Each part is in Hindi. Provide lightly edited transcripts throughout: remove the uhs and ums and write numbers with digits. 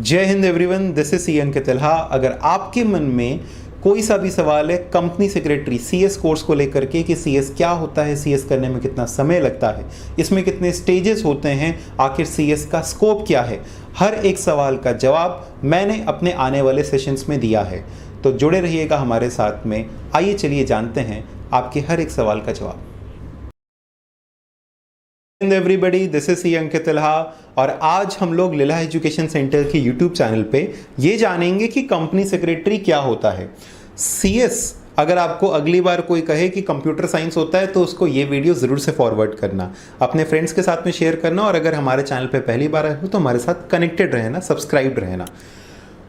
जय हिंद everyone, this is C Ankit Tilha. अगर आपके मन में कोई सा भी सवाल है कंपनी सेक्रेटरी सीएस कोर्स को लेकर के कि सीएस क्या होता है, सीएस करने में कितना समय लगता है, इसमें कितने स्टेजेस होते हैं, आखिर सीएस का स्कोप क्या है, हर एक सवाल का जवाब मैंने अपने आने वाले सेशंस में दिया है। तो जुड़े रहिएगा हमारे साथ में। आइए चलिए जानते हैं आपके हर एक सवाल का जवाब। Everybody, this is C Ankit Tilha और आज हम लोग लीला एजुकेशन सेंटर के यूट्यूब चैनल पे ये जानेंगे कि कंपनी सेक्रेटरी क्या होता है। सीएस अगर आपको अगली बार कोई कहे कि कंप्यूटर साइंस होता है तो उसको ये वीडियो ज़रूर से फॉरवर्ड करना, अपने फ्रेंड्स के साथ में शेयर करना और अगर हमारे चैनल पे पहली बार आए हो तो हमारे साथ कनेक्टेड रहना, सब्सक्राइब्ड रहना।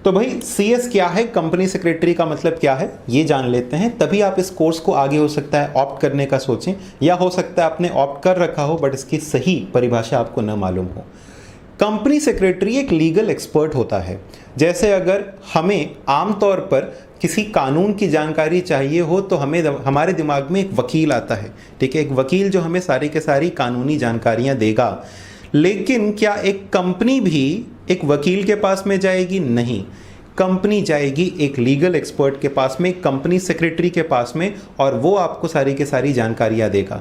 तो भाई सीएस क्या है, कंपनी सेक्रेटरी का मतलब क्या है, ये जान लेते हैं। तभी आप इस कोर्स को आगे हो सकता है ऑप्ट करने का सोचें, या हो सकता है आपने ऑप्ट कर रखा हो बट इसकी सही परिभाषा आपको न मालूम हो। कंपनी सेक्रेटरी एक लीगल एक्सपर्ट होता है। जैसे अगर हमें आमतौर पर किसी कानून की जानकारी चाहिए हो तो हमें हमारे दिमाग में एक वकील आता है, ठीक है, एक वकील जो हमें सारी के सारी कानूनी जानकारियां देगा। लेकिन क्या एक कंपनी भी एक वकील के पास में जाएगी? नहीं, कंपनी जाएगी एक लीगल एक्सपर्ट के पास में, कंपनी सेक्रेटरी के पास में, और वो आपको सारी के सारी जानकारियां देगा।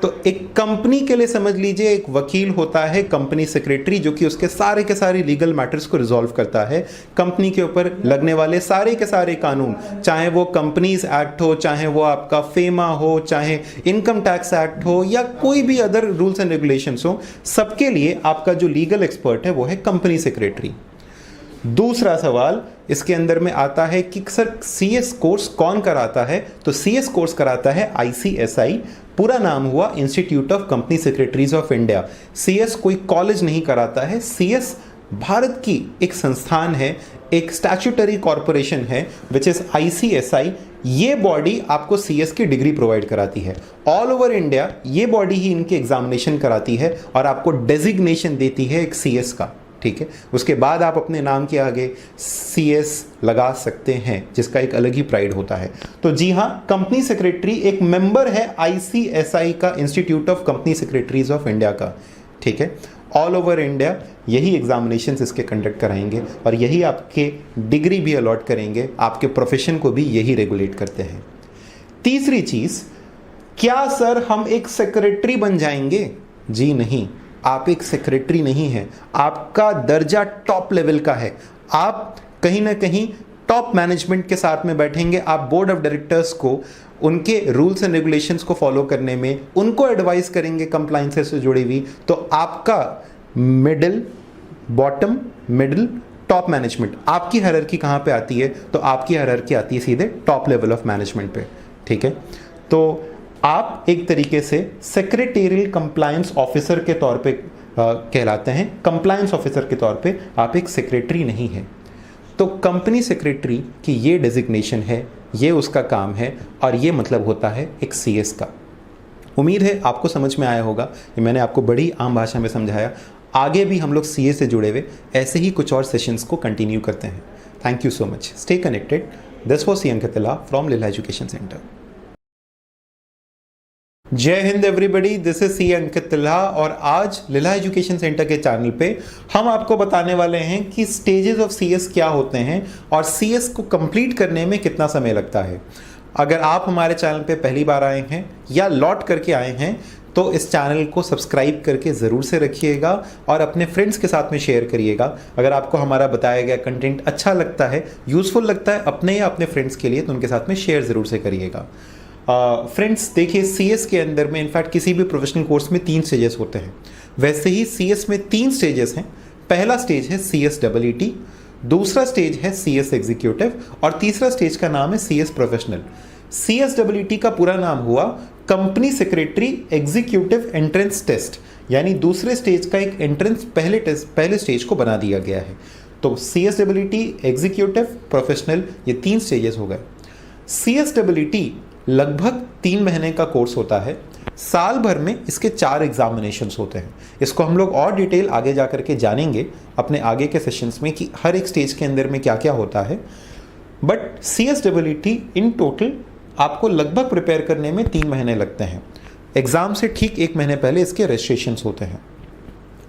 तो एक कंपनी के लिए समझ लीजिए एक वकील होता है कंपनी सेक्रेटरी, जो कि उसके सारे के सारे लीगल मैटर्स को रिजॉल्व करता है। कंपनी के ऊपर लगने वाले सारे के सारे कानून, चाहे वो कंपनीज एक्ट हो, चाहे वो आपका फेमा हो, चाहे इनकम टैक्स एक्ट हो, या कोई भी अदर रूल्स एंड रेगुलेशंस हो, सबके लिए आपका जो लीगल एक्सपर्ट है वो है कंपनी सेक्रेटरी। दूसरा सवाल इसके अंदर में आता है कि सर सीएस कोर्स कौन कराता है? तो सीएस कोर्स कराता है आईसीएसआई, पूरा नाम हुआ institute of company secretaries of India. CS कोई कॉलेज नहीं कराता है, सीएस भारत की एक संस्थान है, एक स्टैट्यूटरी कॉर्पोरेशन है विच इज आईसीएसआई। ये बॉडी आपको सीएस की डिग्री प्रोवाइड कराती है। ऑल ओवर इंडिया ये बॉडी ही इनकी एग्जामिनेशन कराती है और आपको डेजिग्नेशन देती है एक सीएस का, ठीक है। उसके बाद आप अपने नाम के आगे सीएस लगा सकते हैं, जिसका एक अलग ही प्राइड होता है। तो जी हाँ, कंपनी सेक्रेटरी एक मेंबर है आईसीएसआई का, institute of company secretaries of India का, ठीक है। ऑल ओवर इंडिया यही एग्जामिनेशंस इसके कंडक्ट कराएंगे और यही आपके डिग्री भी अलॉट करेंगे, आपके प्रोफेशन को भी यही रेगुलेट करते हैं। तीसरी चीज, क्या सर हम एक सेक्रेटरी बन जाएंगे? जी नहीं, आप एक सेक्रेटरी नहीं हैं, आपका दर्जा टॉप लेवल का है। आप कहीं ना कहीं टॉप मैनेजमेंट के साथ में बैठेंगे, आप बोर्ड ऑफ डायरेक्टर्स को उनके रूल्स एंड रेगुलेशंस को फॉलो करने में उनको एडवाइस करेंगे कंप्लायंस से जुड़ी हुई। तो आपका middle, bottom, middle, top management, आपकी हायरार्की कहाँ पे आती है? तो आपकी हायरार्की आती है सीधे टॉप लेवल ऑफ मैनेजमेंट पे, ठीक है। तो आप एक तरीके से सेक्रेटेरियल कंप्लायंस ऑफिसर के तौर पे कहलाते हैं। कंप्लायंस ऑफिसर के तौर पे आप एक सेक्रेटरी नहीं हैं। तो कंपनी सेक्रेटरी की ये डेजिग्नेशन है, ये उसका काम है और ये मतलब होता है एक सीएस का। उम्मीद है आपको समझ में आया होगा, ये मैंने आपको बड़ी आम भाषा में समझाया। आगे भी हम लोग सीएस से जुड़े हुए ऐसे ही कुछ और सेशंस को कंटिन्यू करते हैं। Thank you so much, stay connected. This was C Ankit Tilha from Leela education centre. जय हिंद everybody, this is C Ankit Tilha और आज लीला एजुकेशन सेंटर के चैनल पे हम आपको बताने वाले हैं कि स्टेजेस ऑफ सीएस क्या होते हैं और सीएस को कंप्लीट करने में कितना समय लगता है। अगर आप हमारे चैनल पे पहली बार आए हैं या लौट करके आए हैं तो इस चैनल को सब्सक्राइब करके ज़रूर से रखिएगा और अपने फ्रेंड्स के साथ में शेयर करिएगा। अगर आपको हमारा बताया गया कंटेंट अच्छा लगता है, यूज़फुल लगता है अपने या अपने फ्रेंड्स के लिए, तो उनके साथ में शेयर ज़रूर से करिएगा। फ्रेंड्स देखिए, सीएस के अंदर में इनफैक्ट किसी भी प्रोफेशनल कोर्स में 3 स्टेजेस होते हैं। वैसे ही सीएस में 3 स्टेजेस हैं। पहला स्टेज है CSEET, दूसरा स्टेज है CS एग्जीक्यूटिव और तीसरा स्टेज का नाम है CS प्रोफेशनल। CSEET का पूरा नाम हुआ company secretary executive entrance test, यानी दूसरे स्टेज का एक एंट्रेंस पहले स्टेज को बना दिया गया है। तो CSEET, एग्जीक्यूटिव, प्रोफेशनल, ये 3 स्टेजेस हो गए। CSEET लगभग 3 महीने का कोर्स होता है। साल भर में इसके 4 एग्जामिनेशंस होते हैं। इसको हम लोग और डिटेल आगे जा करके जानेंगे अपने आगे के सेशंस में कि हर एक स्टेज के अंदर में क्या क्या होता है। बट CSEET इन टोटल आपको लगभग प्रिपेयर करने में 3 महीने लगते हैं। एग्ज़ाम से ठीक 1 महीने पहले इसके रजिस्ट्रेशंस होते हैं।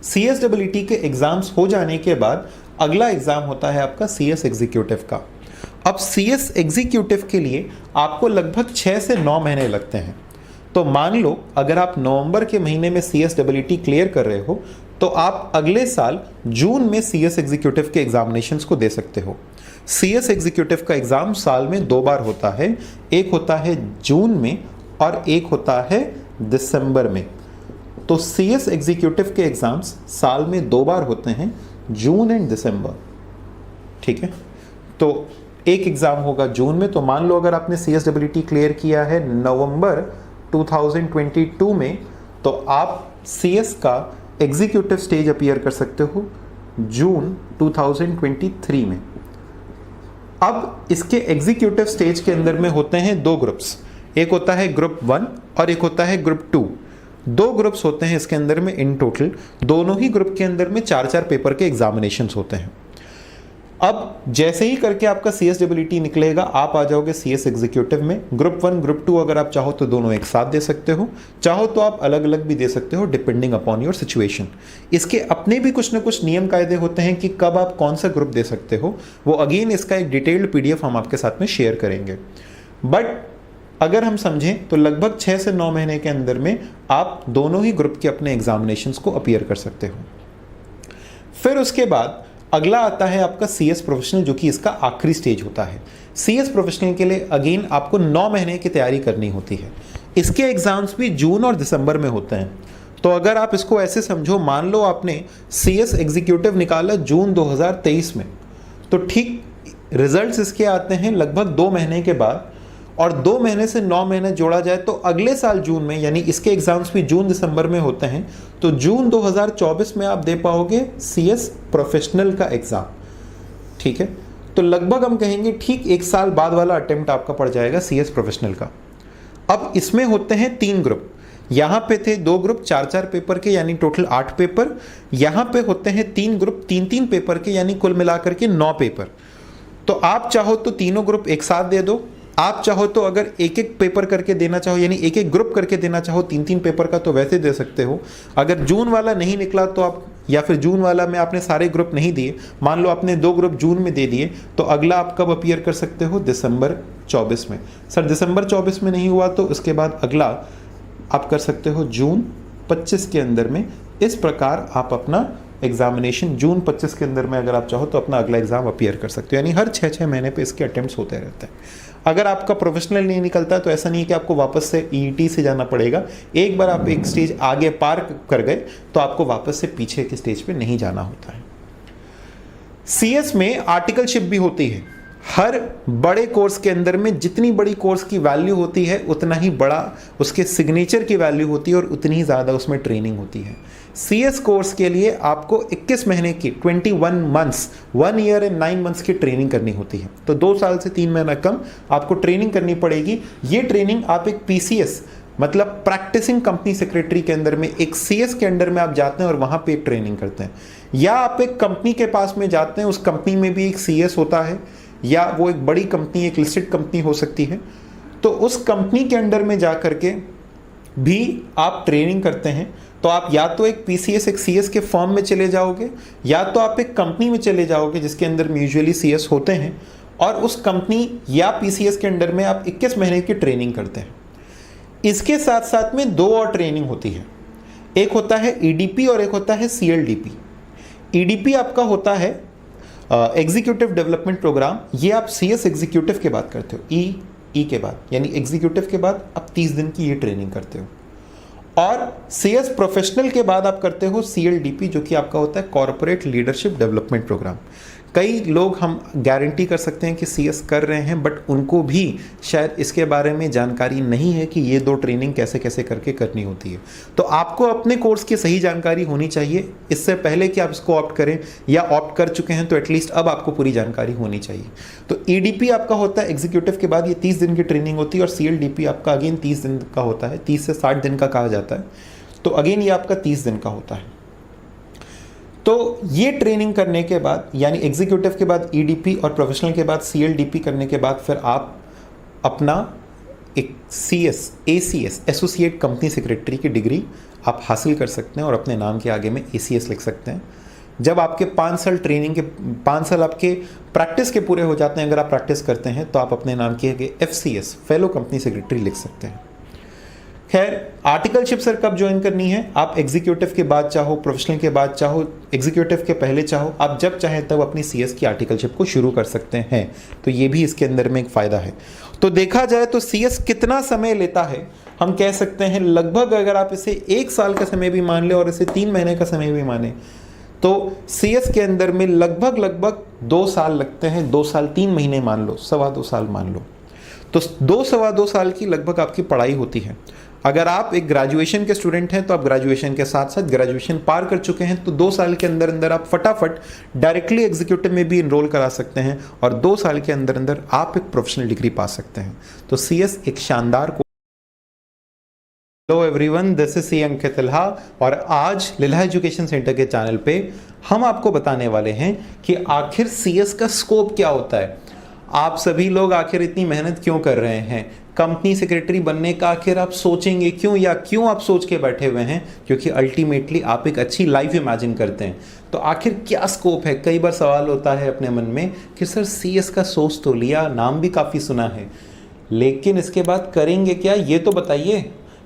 CSEET के एग्ज़ाम्स हो जाने के बाद अगला एग्ज़ाम होता है आपका CS एग्जीक्यूटिव का। अब CS एग्जीक्यूटिव के लिए आपको लगभग 6 से 9 महीने लगते हैं। तो मान लो अगर आप नवंबर के महीने में CSEET क्लियर कर रहे हो तो आप अगले साल जून में CS एग्जीक्यूटिव के एग्जामिनेशंस को दे सकते हो। CS एग्जीक्यूटिव का एग्ज़ाम साल में 2 बार होता है, एक होता है जून में और एक होता है दिसंबर में। तो CS एग्जीक्यूटिव के एग्ज़ाम्स साल में 2 बार होते हैं, जून एंड दिसंबर। ठीक है, तो एक एग्ज़ाम होगा जून में। तो मान लो अगर आपने CSEET क्लियर किया है नवंबर 2022 में, तो आप CS का एग्जीक्यूटिव स्टेज अपीयर कर सकते हो जून 2023 में। अब इसके एग्जीक्यूटिव स्टेज के अंदर में होते हैं 2 ग्रुप्स, एक होता है ग्रुप 1 और एक होता है ग्रुप 2। 2 ग्रुप्स होते हैं इसके अंदर में इन टोटल। दोनों ही ग्रुप के अंदर में 4-4 पेपर के एग्जामिनेशंस होते हैं। अब जैसे ही करके आपका CSEET निकलेगा, आप आ जाओगे CS एग्जीक्यूटिव में। ग्रुप 1 ग्रुप 2 अगर आप चाहो तो दोनों एक साथ दे सकते हो, चाहो तो आप अलग अलग भी दे सकते हो डिपेंडिंग अपॉन योर सिचुएशन। इसके अपने भी कुछ ना कुछ नियम कायदे होते हैं कि कब आप कौन सा ग्रुप दे सकते हो। वो अगेन इसका एक डिटेल्ड PDF हम आपके साथ में शेयर करेंगे। बट अगर हम समझें तो लगभग 6 से 9 महीने के अंदर में आप दोनों ही ग्रुप के अपने एग्जामिनेशंस को अपीयर कर सकते हो। फिर उसके बाद अगला आता है आपका CS प्रोफेशनल, जो कि इसका आखिरी स्टेज होता है। CS प्रोफेशनल के लिए अगेन आपको 9 महीने की तैयारी करनी होती है। इसके एग्जाम्स भी जून और दिसंबर में होते हैं। तो अगर आप इसको ऐसे समझो, मान लो आपने CS एग्जीक्यूटिव निकाला जून 2023 में, तो ठीक रिजल्ट्स इसके आते हैं लगभग 2 महीने के बाद, और 2 महीने से 9 महीने जोड़ा जाए तो अगले साल जून में, यानी इसके एग्जाम्स भी जून दिसंबर में होते हैं, तो जून 2024 में आप दे पाओगे CS प्रोफेशनल का एग्जाम। ठीक है, तो लगभग हम कहेंगे ठीक 1 साल बाद वाला अटेम्प्ट आपका पड़ जाएगा CS प्रोफेशनल का। अब इसमें होते हैं 3 ग्रुप। यहाँ पे थे 2 ग्रुप 4-4 पेपर के, यानी टोटल 8 पेपर। यहाँ पे होते हैं 3 ग्रुप 3-3 पेपर के, यानी कुल मिलाकर के 9 पेपर। तो आप चाहो तो तीनों ग्रुप एक साथ दे दो, आप चाहो तो अगर एक एक पेपर करके देना चाहो, यानी एक एक ग्रुप करके देना चाहो 3-3 पेपर का, तो वैसे दे सकते हो। अगर जून वाला नहीं निकला तो आप, या फिर जून वाला में आपने सारे ग्रुप नहीं दिए, मान लो आपने 2 ग्रुप जून में दे दिए, तो अगला आप कब अपीयर कर सकते हो? दिसंबर 24 में। सर दिसंबर 24 में नहीं हुआ तो उसके बाद अगला आप कर सकते हो जून 25 के अंदर में। इस प्रकार आप अपना एग्जामिनेशन जून 25 के अंदर में अगर आप चाहो तो अपना अगला एग्जाम अपीयर कर सकते हो। यानी हर 6-6 महीने पे इसके अटेम्प्ट्स होते रहते हैं। अगर आपका प्रोफेशनल नहीं निकलता तो ऐसा नहीं है कि आपको वापस से EET से जाना पड़ेगा। एक बार आप एक स्टेज आगे पार कर गए तो आपको वापस से पीछे के स्टेज पे नहीं जाना होता है। CS में आर्टिकलशिप भी होती है। हर बड़े कोर्स के अंदर में जितनी बड़ी कोर्स की वैल्यू होती है, उतना ही बड़ा उसके सिग्नेचर की वैल्यू होती है और उतनी ही ज़्यादा उसमें ट्रेनिंग होती है। CS कोर्स के लिए आपको 21 महीने की 21 मंथ्स 1 ईयर एंड 9 मंथ्स की ट्रेनिंग करनी होती है। तो 2 साल से 3 महीना कम आपको ट्रेनिंग करनी पड़ेगी। ये ट्रेनिंग आप एक PCS मतलब प्रैक्टिसिंग कंपनी सेक्रेटरी के अंदर में एक CS के अंडर में आप जाते हैं और वहाँ पे एक ट्रेनिंग करते हैं, या आप एक कंपनी के पास में जाते हैं, उस कंपनी में भी एक CS होता है, या वो एक बड़ी कंपनी, एक लिस्टेड कंपनी हो सकती है, तो उस कंपनी के अंडर में जा करके भी आप ट्रेनिंग करते हैं। तो आप या तो एक PCS एक CS के फर्म में चले जाओगे, या तो आप एक कंपनी में चले जाओगे जिसके अंदर यूजुअली CS होते हैं, और उस कंपनी या PCS के अंडर में आप 21 महीने की ट्रेनिंग करते हैं। इसके साथ साथ में 2 और ट्रेनिंग होती है, एक होता है EDP और एक होता है CLDP। EDP आपका होता है एग्जीक्यूटिव डेवलपमेंट प्रोग्राम। ये आप CS एग्जीक्यूटिव के बाद करते हो, ई के बाद, यानी एग्जीक्यूटिव के बाद आप 30 दिन की ये ट्रेनिंग करते हो। और CS प्रोफेशनल के बाद आप करते हो CLDP, जो कि आपका होता है कॉर्पोरेट लीडरशिप डेवलपमेंट प्रोग्राम। कई लोग हम गारंटी कर सकते हैं कि CS कर रहे हैं, बट उनको भी शायद इसके बारे में जानकारी नहीं है कि ये 2 ट्रेनिंग कैसे कैसे करके करनी होती है। तो आपको अपने कोर्स की सही जानकारी होनी चाहिए इससे पहले कि आप इसको ऑप्ट करें, या ऑप्ट कर चुके हैं तो एटलीस्ट अब आपको पूरी जानकारी होनी चाहिए। तो EDP आपका होता है एग्जीक्यूटिव के बाद, ये 30 दिन की ट्रेनिंग होती है, और CLDP आपका अगेन 30 दिन का होता है, 30 से 60 दिन का कहा जाता है। तो अगेन ये आपका 30 दिन का होता है। तो ये ट्रेनिंग करने के बाद, यानी एग्जीक्यूटिव के बाद EDP और प्रोफेशनल के बाद CLDP करने के बाद, फिर आप अपना एक ACS एसोसिएट कंपनी सेक्रेटरी की डिग्री आप हासिल कर सकते हैं और अपने नाम के आगे में ACS लिख सकते हैं। जब आपके 5 साल ट्रेनिंग के 5 साल आपके प्रैक्टिस के पूरे हो जाते हैं, अगर आप प्रैक्टिस करते हैं तो आप अपने नाम की FCS फेलो कंपनी सेक्रेटरी लिख सकते हैं। खैर, आर्टिकलशिप सर कब ज्वाइन करनी है? आप एग्जीक्यूटिव के बाद चाहो, प्रोफेशनल के बाद चाहो, एग्जीक्यूटिव के पहले चाहो, आप जब चाहें तब अपनी CS की आर्टिकलशिप को शुरू कर सकते हैं। तो ये भी इसके अंदर में एक फ़ायदा है। तो देखा जाए तो CS कितना समय लेता है, हम कह सकते हैं लगभग, अगर आप इसे 1 साल का समय भी मान लें और इसे 3 महीने का समय भी माने, तो CS के अंदर में लगभग 2 साल लगते हैं। 2 साल 3 महीने मान लो, 2.25 साल मान लो, तो 2 साल की लगभग आपकी पढ़ाई होती है। अगर आप एक ग्रेजुएशन के स्टूडेंट हैं तो आप ग्रेजुएशन के साथ साथ ग्रेजुएशन पार कर चुके हैं, तो 2 साल के अंदर अंदर आप फटाफट डायरेक्टली एग्जीक्यूटिव में भी इनरोल करा सकते हैं और 2 साल के अंदर अंदर आप एक प्रोफेशनल डिग्री पा सकते हैं। तो CS एक शानदार को। Hello everyone, this is C Ankit Lilha और आज लिल्हा एजुकेशन सेंटर के चैनल पे हम आपको बताने वाले हैं कि आखिर CS का स्कोप क्या होता है। आप सभी लोग आखिर इतनी मेहनत क्यों कर रहे हैं? कंपनी सेक्रेटरी बनने का आखिर आप सोचेंगे क्यों, या क्यों आप सोच के बैठे हुए हैं? क्योंकि अल्टीमेटली आप एक अच्छी लाइफ इमेजिन करते हैं। तो आखिर क्या स्कोप है? कई बार सवाल होता है अपने मन में कि सर CS का सोच तो लिया, नाम भी काफ़ी सुना है, लेकिन इसके बाद करेंगे क्या, ये तो बताइए।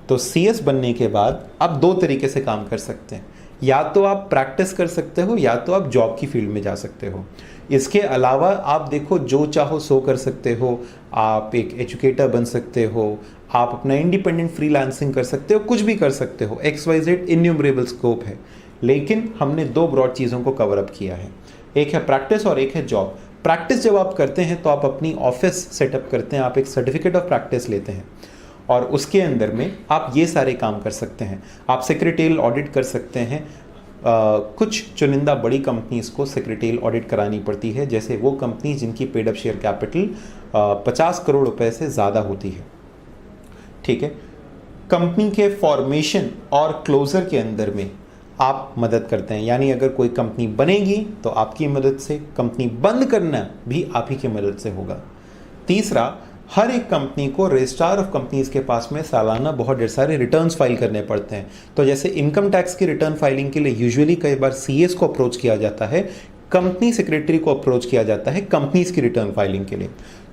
तो CS बनने के बाद आप 2 तरीके से काम कर सकते हैं। या तो आप प्रैक्टिस कर सकते हो, या तो आप जॉब की फील्ड में जा सकते हो। इसके अलावा आप देखो, जो चाहो सो कर सकते हो। आप एक एजुकेटर बन सकते हो, आप अपना इंडिपेंडेंट फ्रीलांसिंग कर सकते हो, कुछ भी कर सकते हो। XYZ इन्यूमरेबल स्कोप है, लेकिन हमने 2 ब्रॉड चीज़ों को कवर अप किया है। एक है प्रैक्टिस और एक है जॉब। प्रैक्टिस जब आप करते हैं तो आप अपनी ऑफिस सेटअप करते हैं, आप एक सर्टिफिकेट ऑफ प्रैक्टिस लेते हैं और उसके अंदर में आप ये सारे काम कर सकते हैं। आप सेक्रेटरियल ऑडिट कर सकते हैं। कुछ चुनिंदा बड़ी कंपनीज को सेक्रेटरियल ऑडिट करानी पड़ती है, जैसे वो कंपनी जिनकी paid up share capital 50 crore रुपए से ज़्यादा होती है। ठीक है, कंपनी के फॉर्मेशन और क्लोजर के अंदर में आप मदद करते हैं, यानी अगर कोई कंपनी बनेगी तो आपकी मदद से, कंपनी बंद करना भी आप ही की मदद से होगा। तीसरा, हर एक कंपनी को रजिस्ट्रार ऑफ कंपनीज के पास में सालाना बहुत ढेर सारे रिटर्न्स फाइल करने पड़ते हैं। तो जैसे इनकम टैक्स की रिटर्न फाइलिंग के लिए यूजुअली कई बार CS को अप्रोच किया जाता है, कंपनी सेक्रेटरी को अप्रोच किया जाता है कंपनीज की रिटर्न फाइलिंग के लिए।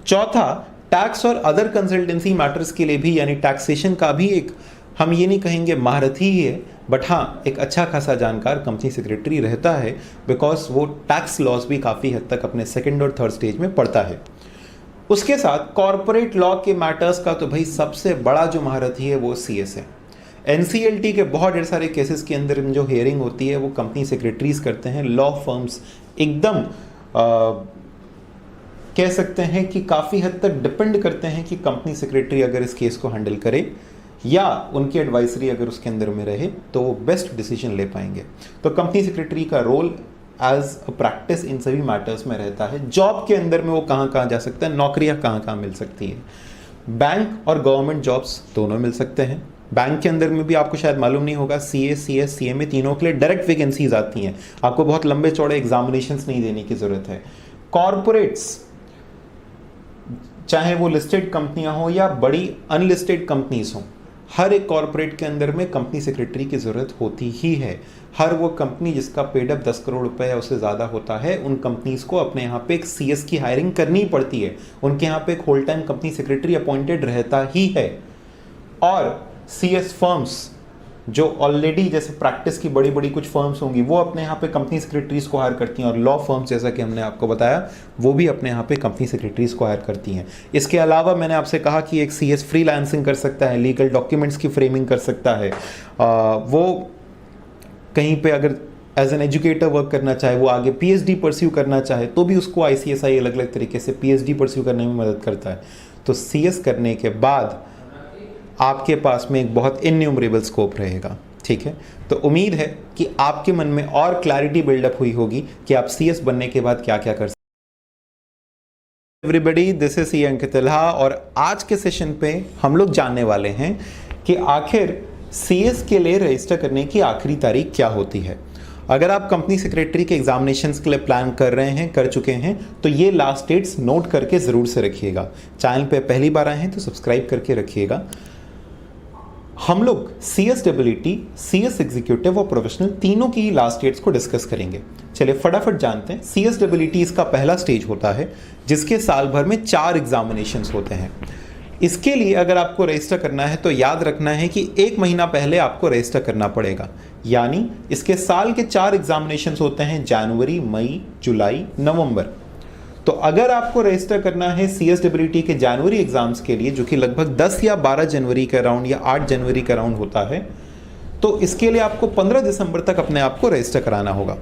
चौथा, टैक्स और अदर कंसल्टेंसी मैटर्स के लिए भी, यानी टैक्सेशन का भी एक, हम ये नहीं कहेंगे महारथी ही है, बट हाँ एक अच्छा खासा जानकार कंपनी सेक्रेटरी रहता है, बिकॉज वो टैक्स लॉस भी काफ़ी हद तक अपने 2nd और 3rd स्टेज में पढ़ता है। उसके साथ कॉर्पोरेट लॉ के मैटर्स का तो भाई सबसे बड़ा जो महारथी है वो CS है। NCLT के बहुत ढेर सारे केसेस के अंदर जो हियरिंग होती है वो कंपनी सेक्रेटरीज करते हैं। लॉ फर्म्स एकदम कह सकते हैं कि काफ़ी हद तक डिपेंड करते हैं कि कंपनी सेक्रेटरी अगर इस केस को हैंडल करे या उनकी एडवाइजरी अगर उसके अंदर में रहे तो वो बेस्ट डिसीजन ले पाएंगे। तो कंपनी सेक्रेटरी का रोल एज अ प्रैक्टिस इन सभी मैटर्स में रहता है। जॉब के अंदर में वो कहाँ कहाँ जा सकता है, नौकरियाँ कहाँ कहाँ मिल सकती है। बैंक और गवर्नमेंट जॉब्स दोनों मिल सकते हैं। बैंक के अंदर में भी आपको शायद मालूम नहीं होगा, CA, CS, CMA तीनों के लिए डायरेक्ट वैकेंसीज आती हैं। आपको बहुत लंबे चौड़े एग्जामिनेशंस नहीं देने की ज़रूरत है। कॉरपोरेट्स, चाहे वो लिस्टेड कंपनियां हो या बड़ी अनलिस्टेड कंपनीज हों, हर एक कॉरपोरेट के अंदर में कंपनी सेक्रेटरी की ज़रूरत होती ही है। हर वो कंपनी जिसका पेड अप 10 करोड़ रुपए या उससे ज़्यादा होता है, उन कंपनीज को अपने यहाँ पे एक CS की हायरिंग करनी पड़ती है। उनके यहाँ पे एक whole time company secretary appointed रहता ही है। और CS फर्म्स जो ऑलरेडी जैसे प्रैक्टिस की बड़ी बड़ी कुछ फर्म्स होंगी, वो अपने यहाँ पे कंपनी सेक्रेटरीज को हायर करती हैं। और लॉ फर्म्स जैसा कि हमने आपको बताया, वो भी अपने यहाँ पे कंपनी सेक्रेटरीज को हायर करती हैं। इसके अलावा मैंने आपसे कहा कि एक CS फ्रीलांसिंग कर सकता है, लीगल डॉक्यूमेंट्स की फ्रेमिंग कर सकता है। वो कहीं पे अगर एज एन एजुकेटर वर्क करना चाहे, वो आगे PhD परस्यू करना चाहे, तो भी उसको ICSI अलग अलग तरीके से PhD परस्यू करने में मदद करता है। तो CS करने के बाद आपके पास में एक बहुत इन्यूमरेबल स्कोप रहेगा। ठीक है, तो उम्मीद है कि आपके मन में और क्लैरिटी बिल्डअप हुई होगी कि आप CS बनने के बाद क्या क्या कर सकते हैं। Everybody, this is C Ankit Lilha और आज के सेशन पे हम लोग जानने वाले हैं कि आखिर CS के लिए रजिस्टर करने की आखिरी तारीख क्या होती है। अगर आप कंपनी सेक्रेटरी के एग्जामिनेशंस के लिए प्लान कर रहे हैं, कर चुके हैं, तो ये लास्ट डेट्स नोट करके ज़रूर से रखिएगा। चैनल पे पहली बार आए हैं तो सब्सक्राइब करके रखिएगा। हम लोग CSEET, CS एग्जीक्यूटिव और प्रोफेशनल तीनों की लास्ट डेट्स को डिस्कस करेंगे। चलिए फटाफट जानते हैं। CSEET इसका पहला स्टेज होता है जिसके साल भर में 4 एग्जामिनेशंस होते हैं। इसके लिए अगर आपको रजिस्टर करना है तो याद रखना है कि 1 महीना पहले आपको रजिस्टर करना पड़ेगा। यानी इसके साल के 4 एग्जामिनेशंस होते हैं, जनवरी, मई, जुलाई, नवंबर। तो अगर आपको रजिस्टर करना है CSEET के जनवरी एग्जाम्स के लिए, जो कि लगभग 10 या 12 जनवरी के अराउंड या 8 जनवरी के अराउंड होता है, तो इसके लिए आपको 15 दिसंबर तक अपने आप को रजिस्टर कराना होगा।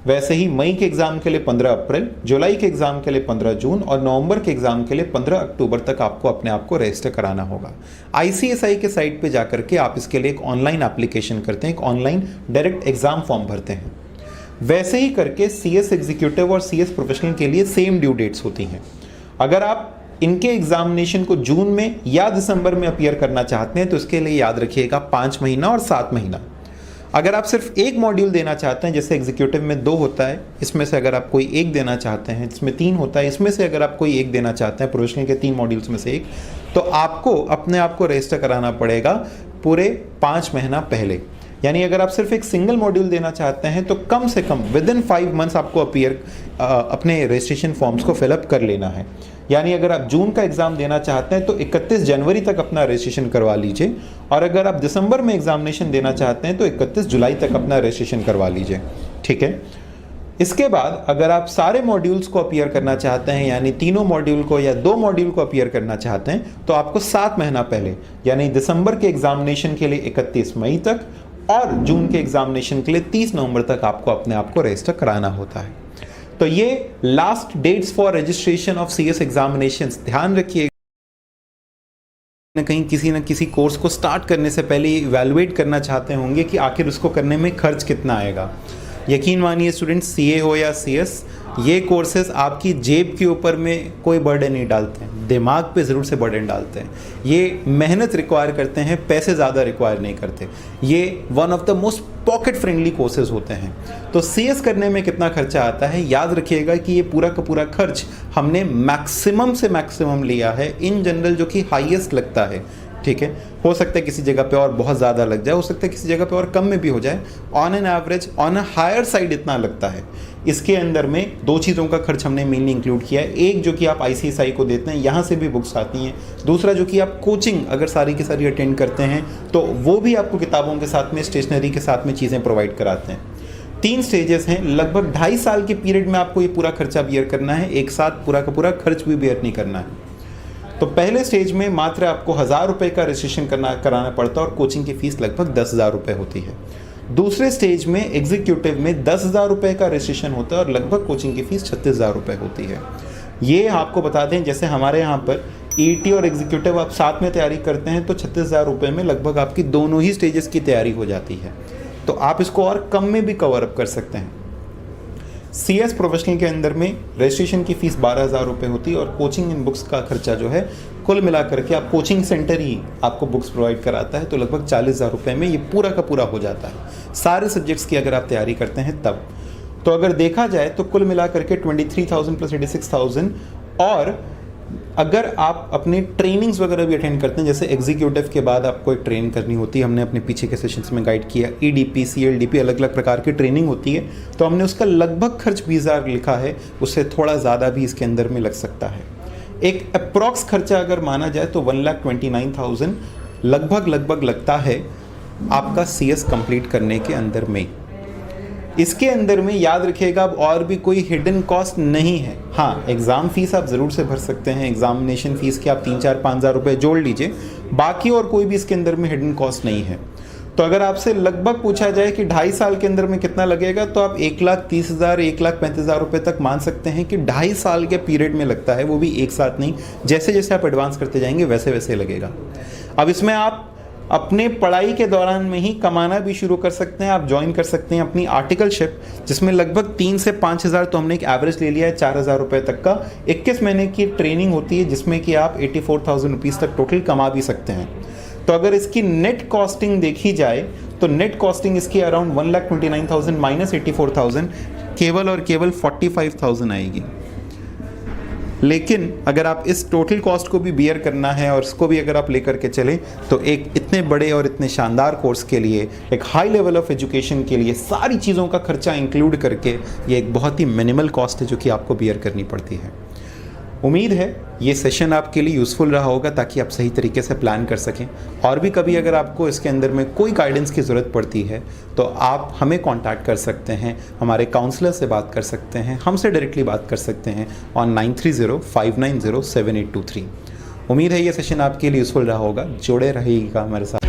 वैसे ही मई के एग्जाम के लिए 15 अप्रैल, जुलाई के एग्जाम के लिए 15 जून और नवंबर के एग्जाम के लिए 15 अक्टूबर तक आपको अपने आप को रजिस्टर कराना होगा। ICSI के साइट पे जाकर के आप इसके लिए एक ऑनलाइन एप्लीकेशन करते हैं, एक ऑनलाइन डायरेक्ट एग्जाम फॉर्म भरते हैं। वैसे ही करके CS एग्जीक्यूटिव और CS प्रोफेशनल के लिए सेम ड्यू डेट्स होती हैं। अगर आप इनके एग्जामिनेशन को जून में या दिसंबर में अपीयर करना चाहते हैं तो इसके लिए याद रखिएगा 5 महीना और 7 महीना। अगर आप सिर्फ एक मॉड्यूल देना चाहते हैं, जैसे एग्जीक्यूटिव में 2 होता है, इसमें से अगर आप कोई एक देना चाहते हैं, इसमें 3 होता है, इसमें से अगर आप कोई एक देना चाहते हैं, प्रोफेशनल के 3 मॉड्यूल्स में से एक, तो आपको अपने आप को रजिस्टर कराना पड़ेगा पूरे 5 महीना पहले। यानी अगर आप सिर्फ एक सिंगल मॉड्यूल देना चाहते हैं तो कम से कम विदिन 5 मंथ्स आपको अपने रजिस्ट्रेशन फॉर्म्स को फिलअप कर लेना है। यानी अगर आप जून का एग्जाम देना चाहते हैं तो 31 जनवरी तक अपना रजिस्ट्रेशन करवा लीजिए, और अगर आप दिसंबर में एग्जामिनेशन देना चाहते हैं तो 31 जुलाई तक अपना रजिस्ट्रेशन करवा लीजिए। ठीक है। इसके बाद अगर आप सारे मॉड्यूल्स को अपीयर करना चाहते हैं, यानी तीनों मॉड्यूल को या 2 मॉड्यूल को अपीयर करना चाहते हैं, तो आपको 7 महीना पहले यानी दिसंबर के एग्जामिनेशन के लिए 31 मई तक और जून के एग्जामिनेशन के लिए 30 नवंबर तक आपको अपने आप को रजिस्टर कराना होता है। तो ये last dates for registration of CS examinations. ध्यान रखिए, कहीं किसी न किसी कोर्स को स्टार्ट करने से पहले इवैल्यूएट करना चाहते होंगे कि आखिर उसको करने में खर्च कितना आएगा। यकीन मानिए स्टूडेंट्स, CA हो या CS, ये कोर्सेज आपकी जेब के ऊपर में कोई बर्डन नहीं डालते हैं, दिमाग पे ज़रूर से बर्डन डालते हैं। ये मेहनत रिक्वायर करते हैं, पैसे ज़्यादा रिक्वायर नहीं करते। ये one of the most pocket friendly courses होते हैं। तो CS करने में कितना खर्चा आता है, याद रखिएगा कि ये पूरा का पूरा खर्च हमने मैक्सिमम से मैक्सिमम लिया है इन जनरल, जो कि हाईएस्ट लगता है। ठीक है, हो सकता है किसी जगह पे और बहुत ज़्यादा लग जाए, हो सकता है किसी जगह पे और कम में भी हो जाए। On an average, on a higher side इतना लगता है। इसके अंदर में 2 चीज़ों का खर्च हमने मेनली इंक्लूड किया है। एक जो कि आप ICSI को देते हैं, यहाँ से भी बुक्स आती हैं। दूसरा जो कि आप कोचिंग अगर सारी की सारी अटेंड करते हैं तो वो भी आपको किताबों के साथ में, स्टेशनरी के साथ में चीज़ें प्रोवाइड कराते हैं। 3 स्टेजेस हैं, लगभग 2.5 साल के पीरियड में आपको ये पूरा खर्चा बियर करना है, एक साथ पूरा का पूरा खर्च भी बियर नहीं करना है। तो पहले स्टेज में मात्र आपको 1000 रुपये का रजिस्ट्रेशन कराना पड़ता है और कोचिंग की फीस लगभग 10,000 रुपये होती है। दूसरे स्टेज में एग्जीक्यूटिव में 10,000 रुपये का रजिस्ट्रेशन होता है और लगभग कोचिंग की फीस 36,000 रुपये होती है। ये आपको बता दें, जैसे हमारे यहाँ पर ET और एग्जीक्यूटिव आप साथ में तैयारी करते हैं तो 36,000 रुपये में लगभग आपकी दोनों ही स्टेजेस की तैयारी हो जाती है। तो आप इसको और कम में भी कवर अप कर सकते हैं। CS प्रोफेशनल के अंदर में रजिस्ट्रेशन की फ़ीस 12,000 रुपये होती है और कोचिंग इन बुक्स का खर्चा जो है कुल मिला करके, आप कोचिंग सेंटर ही आपको बुक्स प्रोवाइड कराता है तो लगभग 40,000 रुपये में ये पूरा का पूरा हो जाता है, सारे सब्जेक्ट्स की अगर आप तैयारी करते हैं तब। तो अगर देखा जाए तो कुल मिला करके 23,000 प्लस 86,000। और अगर आप अपने ट्रेनिंग्स वगैरह भी अटेंड करते हैं, जैसे एग्जीक्यूटिव के बाद आपको एक ट्रेन करनी होती है, हमने अपने पीछे के सेशंस में गाइड किया, EDP, CLDP अलग अलग प्रकार की ट्रेनिंग होती है, तो हमने उसका लगभग खर्च 20,000 लिखा है, उससे थोड़ा ज़्यादा भी इसके अंदर में लग सकता है। एक अप्रॉक्स खर्चा अगर माना जाए तो 1,29,000 लगभग लगता है आपका CS कंप्लीट करने के अंदर में। इसके अंदर में याद रखिएगा, अब और भी कोई हिडन कॉस्ट नहीं है। हाँ, एग्ज़ाम फीस आप ज़रूर से भर सकते हैं, एग्जामिनेशन फीस के आप 3-4-5,000 रुपये जोड़ लीजिए, बाकी और कोई भी इसके अंदर में हिडन कॉस्ट नहीं है। तो अगर आपसे लगभग पूछा जाए कि 2.5 साल के अंदर में कितना लगेगा, तो आप 1,30,000 1,35,000 रुपये तक मान सकते हैं कि 2.5 साल के पीरियड में लगता है, वो भी एक साथ नहीं। जैसे जैसे आप एडवांस करते जाएंगे वैसे वैसे लगेगा। अब इसमें आप अपने पढ़ाई के दौरान में ही कमाना भी शुरू कर सकते हैं। आप ज्वाइन कर सकते हैं अपनी आर्टिकलशिप, जिसमें लगभग 3 से 5,000, तो हमने एक एवरेज ले लिया है 4,000 रुपये तक का। 21 महीने की ट्रेनिंग होती है जिसमें कि आप 84,000 रुपीज़ तक टोटल कमा भी सकते हैं। तो अगर इसकी नेट कॉस्टिंग देखी जाए तो नेट कॉस्टिंग इसकी अराउंड 1,29,000 - 84,000 केवल और केवल 45,000 आएगी। लेकिन अगर आप इस टोटल कॉस्ट को भी बियर करना है और इसको भी अगर आप लेकर के चलें तो एक इतने बड़े और इतने शानदार कोर्स के लिए, एक हाई लेवल ऑफ एजुकेशन के लिए सारी चीज़ों का खर्चा इंक्लूड करके ये एक बहुत ही मिनिमल कॉस्ट है जो कि आपको बियर करनी पड़ती है। उम्मीद है ये सेशन आपके लिए यूज़फुल रहा होगा ताकि आप सही तरीके से प्लान कर सकें। और भी कभी अगर आपको इसके अंदर में कोई गाइडेंस की ज़रूरत पड़ती है तो आप हमें कांटेक्ट कर सकते हैं, हमारे काउंसलर से बात कर सकते हैं, हमसे डायरेक्टली बात कर सकते हैं ऑन 9305907823। उम्मीद है ये सेशन आपके लिए यूज़फुल रहा होगा। जुड़े रहिएगा हमारे साथ।